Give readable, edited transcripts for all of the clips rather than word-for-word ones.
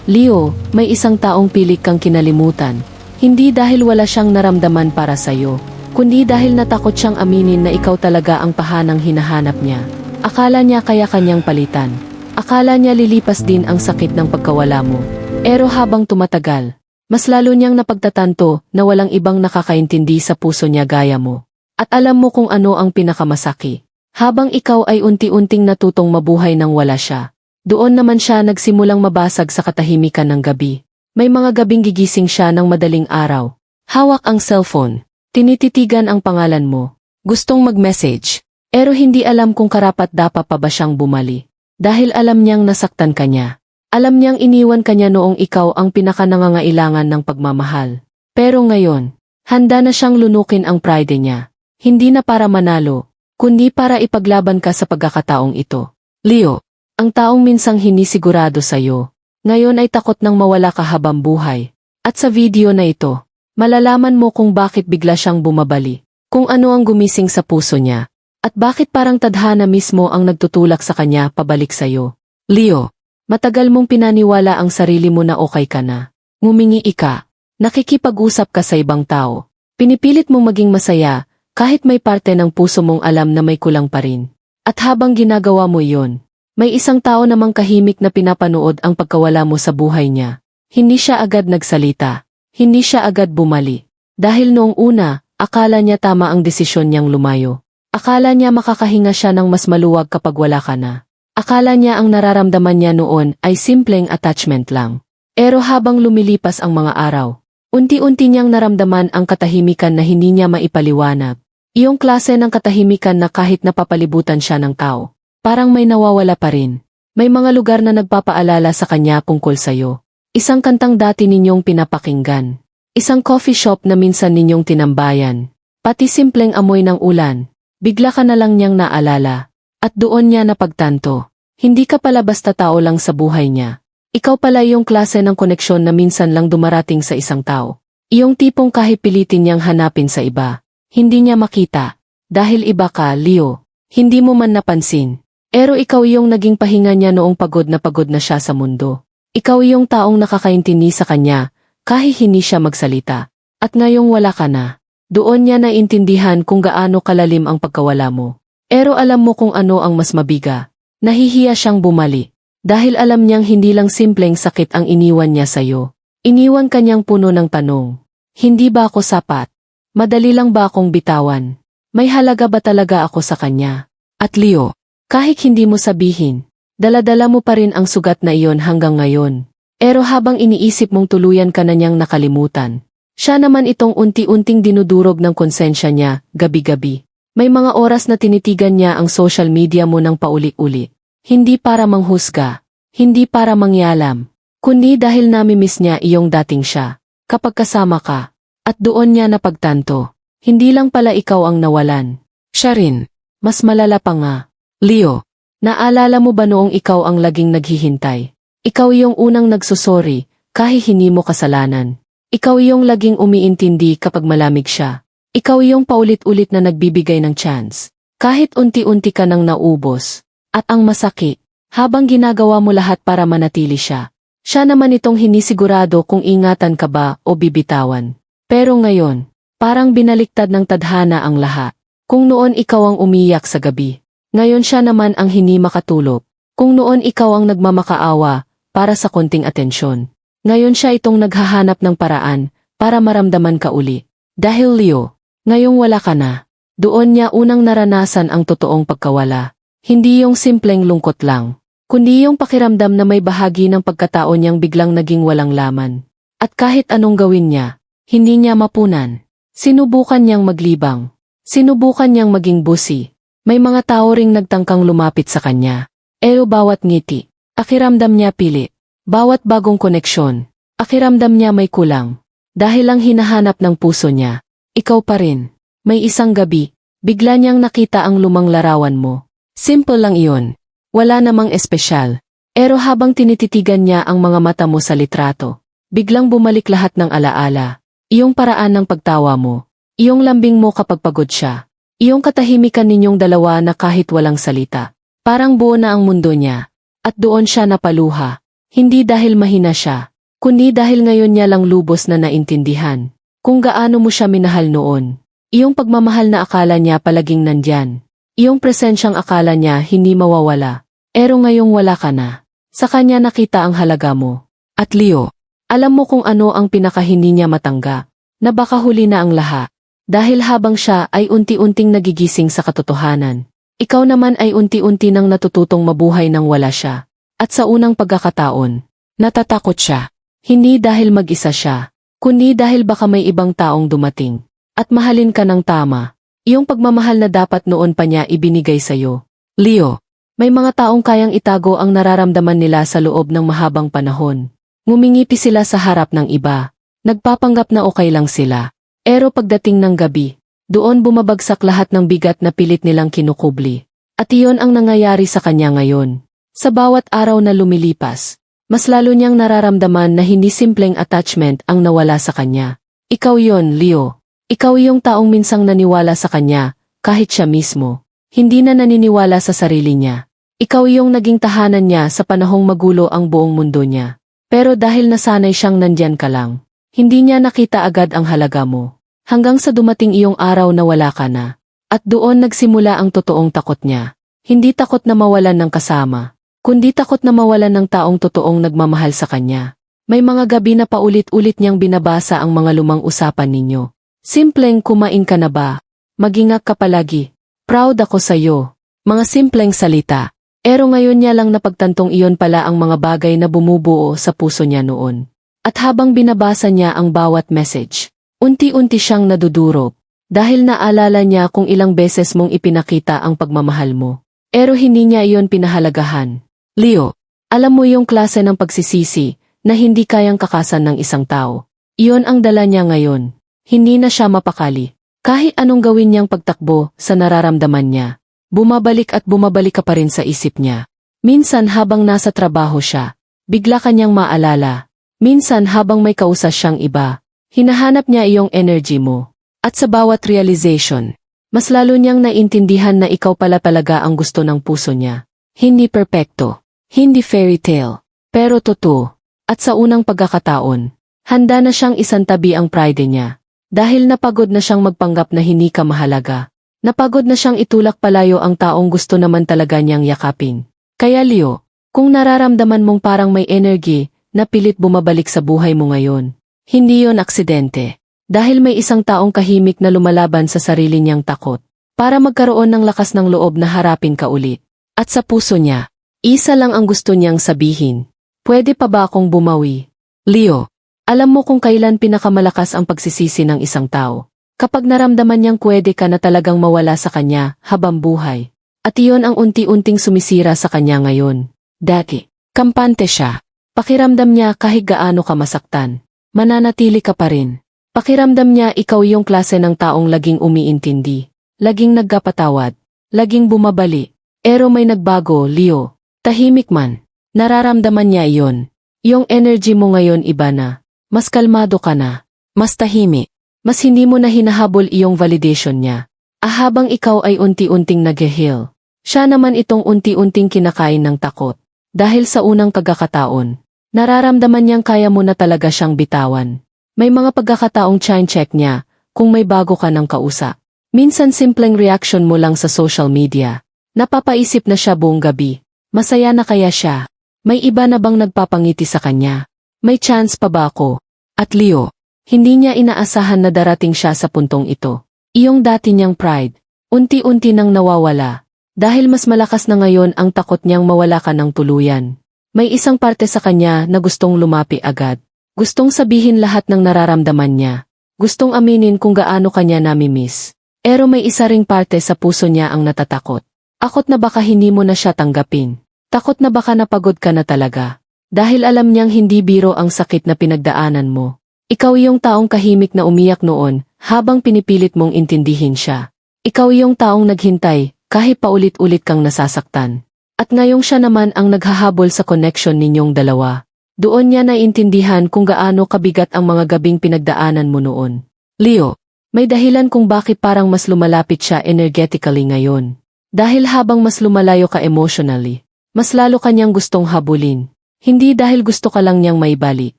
Leo, may isang taong pilit kang kinalimutan. Hindi dahil wala siyang naramdaman para sa'yo, kundi dahil natakot siyang aminin na ikaw talaga ang tahanang hinahanap niya. Akala niya kaya kanyang palitan. Akala niya lilipas din ang sakit ng pagkawala mo. Pero habang tumatagal, mas lalo niyang napagtatanto na walang ibang nakakaintindi sa puso niya gaya mo. At alam mo kung ano ang pinakamasaki. Habang ikaw ay unti-unting natutong mabuhay nang wala siya, doon naman siya nagsimulang mabasag sa katahimikan ng gabi. May mga gabing gigising siya ng madaling araw. Hawak ang cellphone. Tinititigan ang pangalan mo. Gustong mag-message. Pero hindi alam kung karapat-dapat pa ba siyang bumali. Dahil alam niyang nasaktan ka niya. Alam niyang iniwan ka niya noong ikaw ang pinakanangangailangan ng pagmamahal. Pero ngayon, handa na siyang lunukin ang pride niya. Hindi na para manalo, kundi para ipaglaban ka sa pagkakataong ito. Leo, ang taong minsang hinisigurado sa'yo, ngayon ay takot nang mawala ka habang buhay. At sa video na ito, malalaman mo kung bakit bigla siyang bumabali, kung ano ang gumising sa puso niya, at bakit parang tadhana mismo ang nagtutulak sa kanya pabalik sa'yo. Leo, matagal mong pinaniwala ang sarili mo na okay ka na. Ngumingi ka, nakikipag-usap ka sa ibang tao, pinipilit mong maging masaya, kahit may parte ng puso mong alam na may kulang pa rin. At habang ginagawa mo iyon, may isang tao namang kahimik na pinapanood ang pagkawala mo sa buhay niya. Hindi siya agad nagsalita. Hindi siya agad bumali. Dahil noong una, akala niya tama ang desisyon niyang lumayo. Akala niya makakahinga siya ng mas maluwag kapag wala ka na. Akala niya ang nararamdaman niya noon ay simpleng attachment lang. Pero habang lumilipas ang mga araw, unti-unti niyang naramdaman ang katahimikan na hindi niya maipaliwanag. Iyong klase ng katahimikan na kahit napapalibutan siya ng tao, parang may nawawala pa rin. May mga lugar na nagpapaalala sa kanya tungkol sa'yo. Isang kantang dati ninyong pinapakinggan. Isang coffee shop na minsan ninyong tinambayan. Pati simpleng amoy ng ulan. Bigla ka na lang niyang naalala. At doon niya napagtanto. Hindi ka pala basta tao lang sa buhay niya. Ikaw pala yung klase ng koneksyon na minsan lang dumarating sa isang tao. Iyong tipong kahit pilitin niyang hanapin sa iba. Hindi niya makita. Dahil iba ka, Leo. Hindi mo man napansin. Pero ikaw yung naging pahinga niya noong pagod na siya sa mundo. Ikaw yung taong nakakaintindi sa kanya, kahit hindi siya magsalita. At ngayong wala ka na, doon niya naintindihan kung gaano kalalim ang pagkawala mo. Pero alam mo kung ano ang mas mabiga. Nahihiya siyang bumali. Dahil alam niyang hindi lang simpleng sakit ang iniwan niya sa'yo. Iniwan kanyang puno ng tanong. Hindi ba ako sapat? Madali lang ba akong bitawan? May halaga ba talaga ako sa kanya? At Leo, kahit hindi mo sabihin, dala-dala mo pa rin ang sugat na iyon hanggang ngayon. Pero habang iniisip mong tuluyan ka na niyang nakalimutan, siya naman itong unti-unting dinudurog ng konsensya niya, gabi-gabi. May mga oras na tinitigan niya ang social media mo ng pauli-uli. Hindi para manghusga, hindi para mangyalam, kundi dahil namimiss niya iyong dating siya. Kapag kasama ka, at doon niya napagtanto, hindi lang pala ikaw ang nawalan. Siya rin, mas malala pa nga. Leo, naalala mo ba noong ikaw ang laging naghihintay? Ikaw yung unang nagsusori, kahit hindi mo kasalanan. Ikaw yung laging umiintindi kapag malamig siya. Ikaw yung paulit-ulit na nagbibigay ng chance. Kahit unti-unti ka nang naubos. At ang masakit, habang ginagawa mo lahat para manatili siya. Siya naman itong hinisigurado kung ingatan ka ba o bibitawan. Pero ngayon, parang binaliktad ng tadhana ang lahat. Kung noon ikaw ang umiyak sa gabi, ngayon siya naman ang hindi makatulog. Kung noon ikaw ang nagmamakaawa para sa konting atensyon, ngayon siya itong naghahanap ng paraan para maramdaman ka uli. Dahil Leo, ngayong wala ka na, doon niya unang naranasan ang totoong pagkawala. Hindi yung simpleng lungkot lang, kundi yung pakiramdam na may bahagi ng pagkatao niyang biglang naging walang laman. At kahit anong gawin niya, hindi niya mapunan. Sinubukan niyang maglibang. Sinubukan niyang maging busi. May mga tao ring nagtangkang lumapit sa kanya. Pero bawat ngiti, akiramdam niya pili. Bawat bagong koneksyon, akiramdam niya may kulang. Dahil ang hinahanap ng puso niya, ikaw pa rin. May isang gabi, bigla niyang nakita ang lumang larawan mo. Simple lang iyon. Wala namang espesyal. Pero habang tinititigan niya ang mga mata mo sa litrato, biglang bumalik lahat ng alaala. Iyong paraan ng pagtawa mo. Iyong lambing mo kapag pagod siya. Iyong katahimikan ninyong dalawa na kahit walang salita. Parang buo na ang mundo niya. At doon siya napaluha. Hindi dahil mahina siya, kundi dahil ngayon niya lang lubos na naintindihan kung gaano mo siya minahal noon. Iyong pagmamahal na akala niya palaging nandyan. Iyong presensyang akala niya hindi mawawala. Pero ngayong wala ka na. Sa kanya nakita ang halaga mo. At Leo, alam mo kung ano ang pinakahindi niya matanggap. Na baka huli na ang lahat. Dahil habang siya ay unti-unting nagigising sa katotohanan. Ikaw naman ay unti-unti nang natututong mabuhay nang wala siya. At sa unang pagkakataon, natatakot siya. Hindi dahil mag-isa siya, kundi dahil baka may ibang taong dumating. At mahalin ka ng tama. Iyong pagmamahal na dapat noon pa niya ibinigay sa'yo. Leo, may mga taong kayang itago ang nararamdaman nila sa loob ng mahabang panahon. Ngumingipi sila sa harap ng iba. Nagpapanggap na okay lang sila. Pero pagdating ng gabi, doon bumabagsak lahat ng bigat na pilit nilang kinukubli. At iyon ang nangyayari sa kanya ngayon. Sa bawat araw na lumilipas, mas lalo niyang nararamdaman na hindi simpleng attachment ang nawala sa kanya. Ikaw yon, Leo. Ikaw yung taong minsang naniwala sa kanya, kahit siya mismo. Hindi na naniniwala sa sarili niya. Ikaw yung naging tahanan niya sa panahong magulo ang buong mundo niya. Pero dahil nasanay siyang nandyan ka lang, hindi niya nakita agad ang halaga mo. Hanggang sa dumating iyong araw na wala ka na. At doon nagsimula ang totoong takot niya. Hindi takot na mawalan ng kasama, kundi takot na mawalan ng taong totoong nagmamahal sa kanya. May mga gabi na paulit-ulit niyang binabasa ang mga lumang usapan ninyo. Simpleng kumain ka na ba? Mag-ingat ka palagi. Proud ako sa'yo. Mga simpleng salita. Pero ngayon niya lang napagtantong iyon pala ang mga bagay na bumubuo sa puso niya noon. At habang binabasa niya ang bawat message, unti-unti siyang nadudurog. Dahil naalala niya kung ilang beses mong ipinakita ang pagmamahal mo. Pero hindi niya iyon pinahalagahan. Leo, alam mo yung klase ng pagsisisi na hindi kayang kakasan ng isang tao. Iyon ang dala niya ngayon. Hindi na siya mapakali. Kahit anong gawin niyang pagtakbo sa nararamdaman niya, bumabalik at bumabalik ka pa rin sa isip niya. Minsan habang nasa trabaho siya, bigla kanyang maalala. Minsan habang may kausap siyang iba, hinahanap niya iyong energy mo. At sa bawat realization, mas lalo niyang naintindihan na ikaw pala talaga ang gusto ng puso niya. Hindi perpekto, hindi fairy tale, pero totoo. At sa unang pagkakataon, handa na siyang isantabi ang pride niya. Dahil napagod na siyang magpanggap na hindi ka mahalaga. Napagod na siyang itulak palayo ang taong gusto naman talaga niyang yakapin. Kaya Leo, kung nararamdaman mong parang may energy na pilit bumabalik sa buhay mo ngayon, hindi yon aksidente. Dahil may isang taong kahimik na lumalaban sa sarili niyang takot para magkaroon ng lakas ng loob na harapin ka ulit. At sa puso niya, isa lang ang gusto niyang sabihin. Pwede pa ba akong bumawi? Leo, alam mo kung kailan pinakamalakas ang pagsisisi ng isang tao. Kapag naramdaman niyang pwede ka na talagang mawala sa kanya habang buhay. At iyon ang unti-unting sumisira sa kanya ngayon. Dati, kampante siya. Pakiramdam niya kahit gaano ka masaktan, mananatili ka pa rin. Pakiramdam niya ikaw yung klase ng taong laging umiintindi, laging nagkapatawad, laging bumabali. Pero may nagbago, Leo. Tahimik man. Nararamdaman niya iyon. Yung energy mo ngayon iba na. Mas kalmado ka na, mas tahimik, mas hindi mo na hinahabol iyong validation niya. Habang ikaw ay unti-unting nag-heal, siya naman itong unti-unting kinakain ng takot. Dahil sa unang pagkakataon, nararamdaman niyang kaya mo na talaga siyang bitawan. May mga pagkakataong check niya kung may bago ka ng kausap. Minsan simpleng reaction mo lang sa social media. Napapaisip na siya buong gabi. Masaya na kaya siya? May iba na bang nagpapangiti sa kanya? May chance pa ba ako? At Leo, hindi niya inaasahan na darating siya sa puntong ito. Iyong dati niyang pride, unti-unti nang nawawala. Dahil mas malakas na ngayon ang takot niyang mawala ka ng tuluyan. May isang parte sa kanya na gustong lumapi agad. Gustong sabihin lahat ng nararamdaman niya. Gustong aminin kung gaano kanya namimiss. Pero may isa ring parte sa puso niya ang natatakot. Akot na baka hindi mo na siya tanggapin. Takot na baka napagod ka na talaga. Dahil alam niyang hindi biro ang sakit na pinagdaanan mo. Ikaw yung taong kahimik na umiyak noon habang pinipilit mong intindihin siya. Ikaw yung taong naghintay kahit paulit-ulit kang nasasaktan. At ngayong siya naman ang naghahabol sa connection ninyong dalawa. Doon niya naiintindihan kung gaano kabigat ang mga gabing pinagdaanan mo noon. Leo, may dahilan kung bakit parang mas lumalapit siya energetically ngayon. Dahil habang mas lumalayo ka emotionally, mas lalo kanyang gustong habulin. Hindi dahil gusto ka lang niyang maibalik,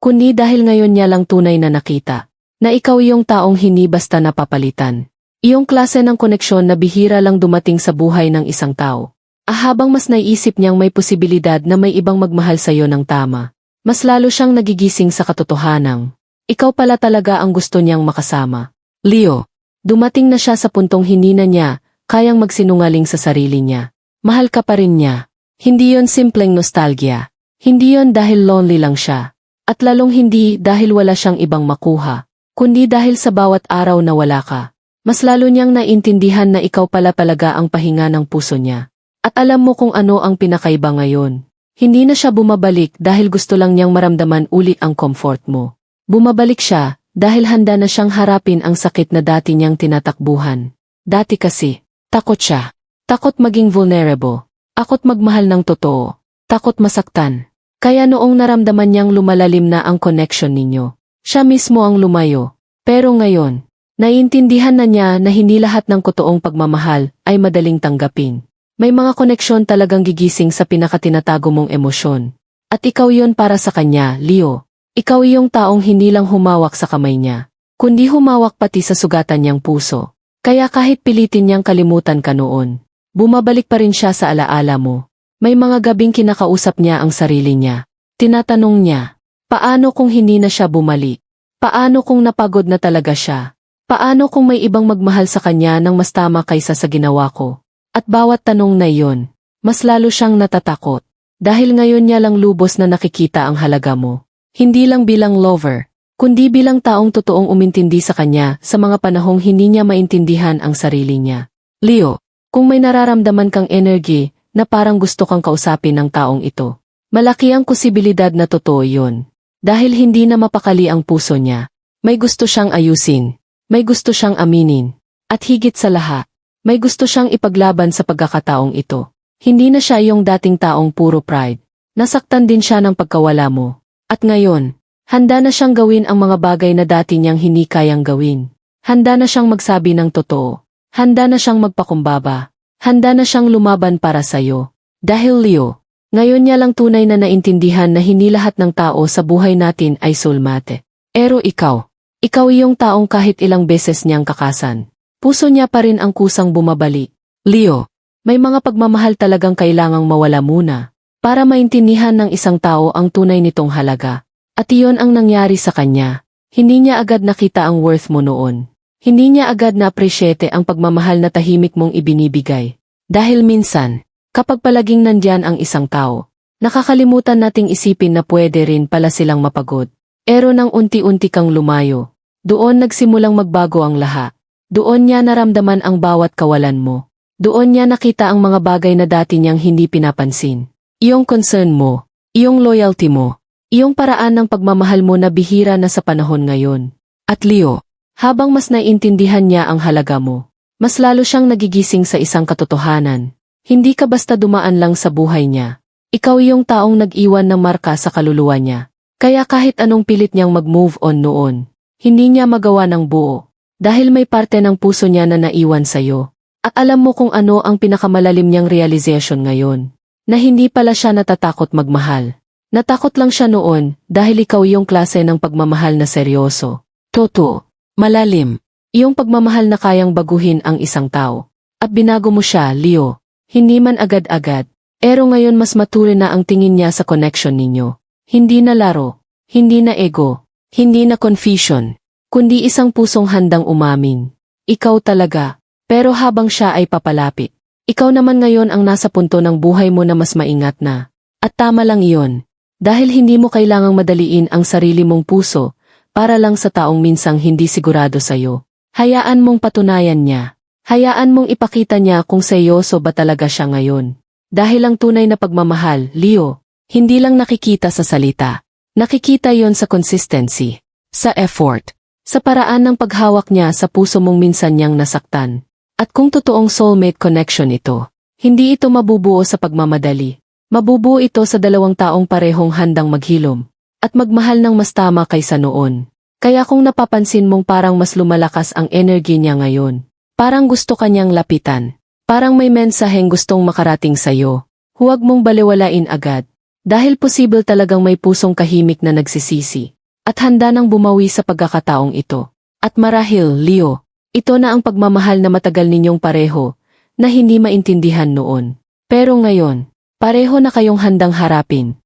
kundi dahil ngayon niya lang tunay na nakita na ikaw yung taong hindi basta napapalitan. Iyong klase ng koneksyon na bihira lang dumating sa buhay ng isang tao. Habang mas naiisip niyang may posibilidad na may ibang magmahal sa'yo ng tama, mas lalo siyang nagigising sa katotohanang ikaw pala talaga ang gusto niyang makasama. Leo, dumating na siya sa puntong hindi na niya kayang magsinungaling sa sarili niya. Mahal ka pa rin niya. Hindi yon simpleng nostalgia. Hindi yon dahil lonely lang siya. At lalong hindi dahil wala siyang ibang makuha, kundi dahil sa bawat araw na wala ka. Mas lalo niyang naintindihan na ikaw pala talaga ang pahinga ng puso niya. At alam mo kung ano ang pinakaiba ngayon. Hindi na siya bumabalik dahil gusto lang niyang maramdaman ulit ang comfort mo. Bumabalik siya dahil handa na siyang harapin ang sakit na dati niyang tinatakbuhan. Dati kasi, takot siya. Takot maging vulnerable. Takot magmahal ng totoo. Takot masaktan. Kaya noong naramdaman niyang lumalalim na ang connection ninyo, siya mismo ang lumayo. Pero ngayon, naiintindihan na niya na hindi lahat ng totoong pagmamahal ay madaling tanggapin. May mga koneksyon talagang gigising sa pinakatinatago mong emosyon. At ikaw yon para sa kanya, Leo. Ikaw yung taong hindi lang humawak sa kamay niya, kundi humawak pati sa sugatan niyang puso. Kaya kahit pilitin niyang kalimutan ka noon, bumabalik pa rin siya sa alaala mo. May mga gabing kinakausap niya ang sarili niya. Tinatanong niya, paano kung hindi na siya bumalik? Paano kung napagod na talaga siya? Paano kung may ibang magmahal sa kanya ng mas tama kaysa sa ginawa ko? At bawat tanong na iyon, mas lalo siyang natatakot. Dahil ngayon niya lang lubos na nakikita ang halaga mo. Hindi lang bilang lover, kundi bilang taong totoong umintindi sa kanya sa mga panahong hindi niya maintindihan ang sarili niya. Leo, kung may nararamdaman kang energy na parang gusto kang kausapin ng taong ito, malaki ang posibilidad na totoo yun. Dahil hindi na mapakali ang puso niya. May gusto siyang ayusin. May gusto siyang aminin. At higit sa lahat, may gusto siyang ipaglaban sa pagkakataong ito. Hindi na siya yung dating taong puro pride. Nasaktan din siya ng pagkawala mo. At ngayon, handa na siyang gawin ang mga bagay na dati niyang hindi kayang gawin. Handa na siyang magsabi ng totoo. Handa na siyang magpakumbaba. Handa na siyang lumaban para sa'yo. Dahil Leo, ngayon niya lang tunay na naintindihan na hindi lahat ng tao sa buhay natin ay soulmate. Pero ikaw yung taong kahit ilang beses niyang kakasan, puso niya pa rin ang kusang bumabalik. Leo, may mga pagmamahal talagang kailangang mawala muna para maintindihan ng isang tao ang tunay nitong halaga. At iyon ang nangyari sa kanya. Hindi niya agad nakita ang worth mo noon. Hindi niya agad na-appreciate ang pagmamahal na tahimik mong ibinibigay. Dahil minsan, kapag palaging nandyan ang isang tao, nakakalimutan nating isipin na pwede rin pala silang mapagod. Pero nang unti-unti kang lumayo, doon nagsimulang magbago ang lahat. Doon niya naramdaman ang bawat kawalan mo. Doon niya nakita ang mga bagay na dati niyang hindi pinapansin. Iyong concern mo, iyong loyalty mo, iyong paraan ng pagmamahal mo na bihira na sa panahon ngayon. At Leo, habang mas naiintindihan niya ang halaga mo, mas lalo siyang nagigising sa isang katotohanan. Hindi ka basta dumaan lang sa buhay niya. Ikaw yung taong nag-iwan ng marka sa kaluluwa niya. Kaya kahit anong pilit niyang mag-move on noon, hindi niya magawa ng buo. Dahil may parte ng puso niya na naiwan sa'yo. At alam mo kung ano ang pinakamalalim niyang realization ngayon. Na hindi pala siya natatakot magmahal. Natakot lang siya noon dahil ikaw yung klase ng pagmamahal na seryoso. Totoo, malalim. Iyong pagmamahal na kayang baguhin ang isang tao. At binago mo siya, Leo. Hindi man agad-agad. Pero ngayon mas matuloy na ang tingin niya sa connection ninyo. Hindi na laro. Hindi na ego. Hindi na confusion. Kundi isang pusong handang umamin. Ikaw talaga. Pero habang siya ay papalapit, ikaw naman ngayon ang nasa punto ng buhay mo na mas maingat na. At tama lang iyon. Dahil hindi mo kailangang madaliin ang sarili mong puso para lang sa taong minsang hindi sigurado sa'yo. Hayaan mong patunayan niya. Hayaan mong ipakita niya kung seryoso ba talaga siya ngayon. Dahil ang tunay na pagmamahal, Leo, hindi lang nakikita sa salita. Nakikita yon sa consistency, sa effort, sa paraan ng paghawak niya sa puso mong minsan niyang nasaktan. At kung totoong soulmate connection ito, hindi ito mabubuo sa pagmamadali. Mabubuo ito sa dalawang taong parehong handang maghilom at magmahal ng mas tama kaysa noon. Kaya kung napapansin mong parang mas lumalakas ang energy niya ngayon, parang gusto kanyang lapitan, parang may mensaheng gustong makarating sa'yo, huwag mong balewalain agad. Dahil posible talagang may pusong kahimik na nagsisisi. At handa nang bumawi sa pagkakataong ito. At marahil, Leo, ito na ang pagmamahal na matagal ninyong pareho, na hindi maintindihan noon. Pero ngayon, pareho na kayong handang harapin.